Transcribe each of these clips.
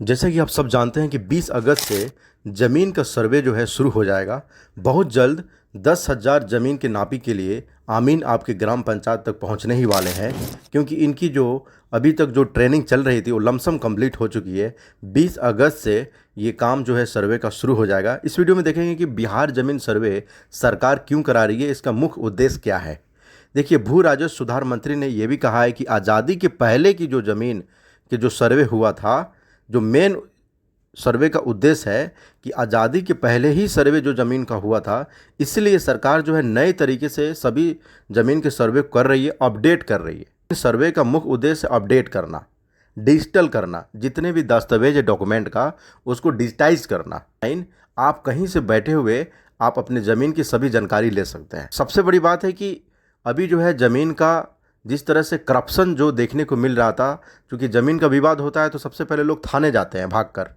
जैसा कि आप सब जानते हैं कि 20 अगस्त से ज़मीन का सर्वे जो है शुरू हो जाएगा। बहुत जल्द 10,000 ज़मीन के नापी के लिए आमीन आपके ग्राम पंचायत तक पहुंचने ही वाले हैं, क्योंकि इनकी जो अभी तक जो ट्रेनिंग चल रही थी वो लमसम कंप्लीट हो चुकी है। 20 अगस्त से ये काम जो है सर्वे का शुरू हो जाएगा। इस वीडियो में देखेंगे कि बिहार ज़मीन सर्वे सरकार क्यों करा रही है, इसका मुख्य उद्देश्य क्या है। देखिए, भू राजस्व सुधार मंत्री ने यह भी कहा है कि आज़ादी के पहले की जो ज़मीन के जो सर्वे हुआ था, जो मेन सर्वे का उद्देश्य है कि आज़ादी के पहले ही सर्वे जो ज़मीन का हुआ था, इसलिए सरकार जो है नए तरीके से सभी ज़मीन के सर्वे कर रही है, अपडेट कर रही है। सर्वे का मुख्य उद्देश्य अपडेट करना, डिजिटल करना, जितने भी दस्तावेज डॉक्यूमेंट का उसको डिजिटाइज करना। आप कहीं से बैठे हुए आप अपने ज़मीन की सभी जानकारी ले सकते हैं। सबसे बड़ी बात है कि अभी जो है ज़मीन का जिस तरह से करप्शन जो देखने को मिल रहा था, क्योंकि ज़मीन का विवाद होता है तो सबसे पहले लोग थाने जाते हैं भागकर,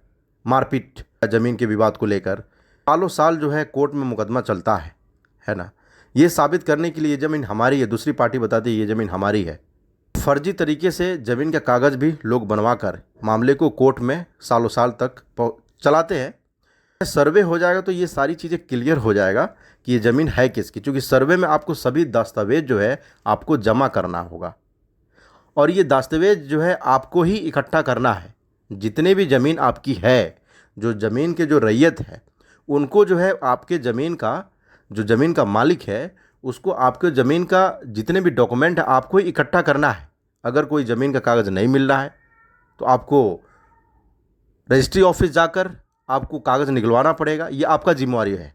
मारपीट ज़मीन के विवाद को लेकर सालों साल जो है कोर्ट में मुकदमा चलता है ना। ये साबित करने के लिए ये ज़मीन हमारी है, दूसरी पार्टी बताती है ये ज़मीन हमारी है। फर्जी तरीके से ज़मीन का कागज़ भी लोग बनवा कर मामले को कोर्ट में सालों साल तक चलाते हैं। सर्वे हो जाएगा तो ये सारी चीज़ें क्लियर हो जाएगा कि ये ज़मीन है किसकी, क्योंकि सर्वे में आपको सभी दस्तावेज जो है आपको जमा करना होगा और ये दस्तावेज जो है आपको ही इकट्ठा करना है। जितने भी ज़मीन आपकी है, जो ज़मीन के जो रैयत है, उनको जो है आपके ज़मीन का जो ज़मीन का मालिक है उसको आपके ज़मीन का जितने भी डॉक्यूमेंट है आपको ही इकट्ठा करना है। अगर कोई ज़मीन का कागज़ नहीं मिल रहा है तो आपको रजिस्ट्री ऑफिस जाकर आपको कागज़ निकलवाना पड़ेगा, ये आपका जिम्मेवारी है।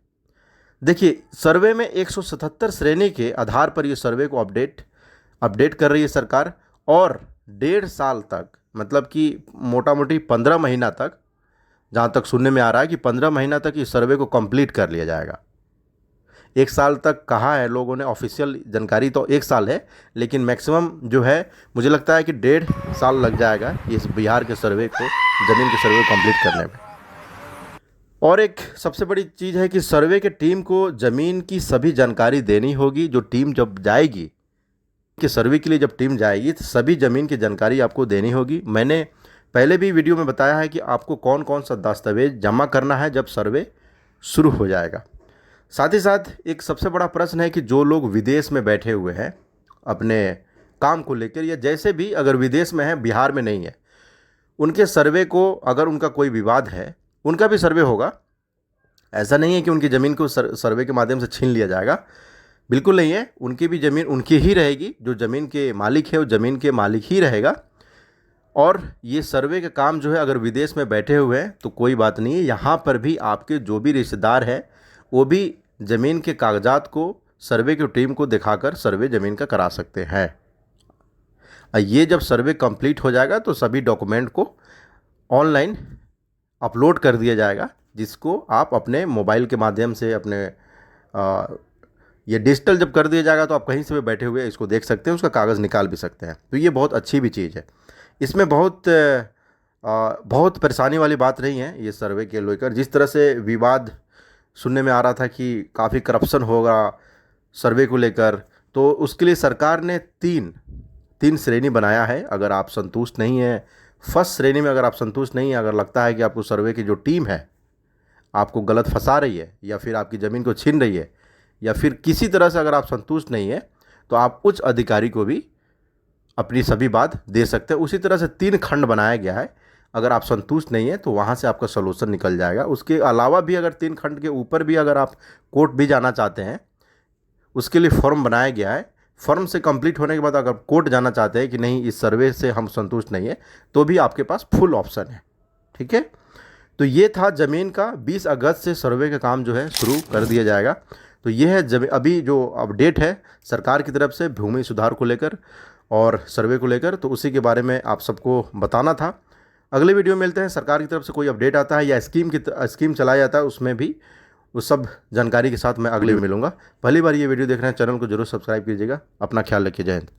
देखिए, सर्वे में 177 श्रेणी के आधार पर ये सर्वे को अपडेट कर रही है सरकार, और 1.5 साल तक, मतलब कि मोटा मोटी 15 महीना तक, जहाँ तक सुनने में आ रहा है कि 15 महीना तक इस सर्वे को कंप्लीट कर लिया जाएगा। 1 साल तक कहा है लोगों ने, ऑफिशियल जानकारी तो 1 साल है, लेकिन मैक्सिमम जो है मुझे लगता है कि 1.5 साल लग जाएगा इस बिहार के सर्वे को, ज़मीन के सर्वे को कंप्लीट करने में। और एक सबसे बड़ी चीज़ है कि सर्वे के टीम को ज़मीन की सभी जानकारी देनी होगी। जो टीम जब जाएगी कि सर्वे के लिए जब टीम जाएगी तो सभी ज़मीन की जानकारी आपको देनी होगी। मैंने पहले भी वीडियो में बताया है कि आपको कौन कौन सा दस्तावेज जमा करना है जब सर्वे शुरू हो जाएगा। साथ ही साथ एक सबसे बड़ा प्रश्न है कि जो लोग विदेश में बैठे हुए हैं अपने काम को लेकर, या जैसे भी अगर विदेश में है, बिहार में नहीं है, उनके सर्वे को, अगर उनका कोई विवाद है, उनका भी सर्वे होगा। ऐसा नहीं है कि उनकी ज़मीन को सर्वे के माध्यम से छीन लिया जाएगा, बिल्कुल नहीं है। उनकी भी ज़मीन उनकी ही रहेगी, जो ज़मीन के मालिक है वो ज़मीन के मालिक ही रहेगा। और ये सर्वे का काम जो है, अगर विदेश में बैठे हुए हैं तो कोई बात नहीं है, यहाँ पर भी आपके जो भी रिश्तेदार हैं वो भी ज़मीन के कागजात को सर्वे की टीम को दिखाकर सर्वे ज़मीन का करा सकते हैं। ये जब सर्वे कंप्लीट हो जाएगा तो सभी डॉक्यूमेंट को ऑनलाइन अपलोड कर दिया जाएगा, जिसको आप अपने मोबाइल के माध्यम से ये डिजिटल जब कर दिया जाएगा तो आप कहीं से भी बैठे हुए इसको देख सकते हैं, उसका कागज़ निकाल भी सकते हैं। तो ये बहुत अच्छी भी चीज़ है। इसमें बहुत परेशानी वाली बात नहीं है ये सर्वे के लेकर। जिस तरह से विवाद सुनने में आ रहा था कि काफ़ी करप्शन होगा सर्वे को लेकर, तो उसके लिए सरकार ने तीन श्रेणी बनाया है। अगर आप संतुष्ट नहीं हैं, फर्स्ट श्रेणी में अगर आप संतुष्ट नहीं हैं, अगर लगता है कि आपको सर्वे की जो टीम है आपको गलत फंसा रही है या फिर आपकी ज़मीन को छीन रही है, या फिर किसी तरह से अगर आप संतुष्ट नहीं है, तो आप उच्च अधिकारी को भी अपनी सभी बात दे सकते हैं। उसी तरह से 3 खंड बनाया गया है। अगर आप संतुष्ट नहीं है तो वहाँ से आपका सलूशन निकल जाएगा। उसके अलावा भी अगर 3 खंड के ऊपर भी अगर आप कोर्ट भी जाना चाहते हैं, उसके लिए फॉर्म बनाया गया है। फॉर्म से कंप्लीट होने के बाद अगर कोर्ट जाना चाहते हैं कि नहीं, इस सर्वे से हम संतुष्ट नहीं है, तो भी आपके पास फुल ऑप्शन है। ठीक है, तो ये था ज़मीन का। 20 अगस्त से सर्वे का काम जो है शुरू कर दिया जाएगा। तो ये है अभी जो अपडेट है सरकार की तरफ से भूमि सुधार को लेकर और सर्वे को लेकर, तो उसी के बारे में आप सबको बताना था। अगले वीडियो में मिलते हैं। सरकार की तरफ से कोई अपडेट आता है या स्कीम चलाया जाता है, उसमें भी उस सब जानकारी के साथ मैं अगले में मिलूंगा। पहली बार ये वीडियो देख रहे हैं, चैनल को जरूर सब्सक्राइब कीजिएगा। अपना ख्याल रखिए। जय हिंद।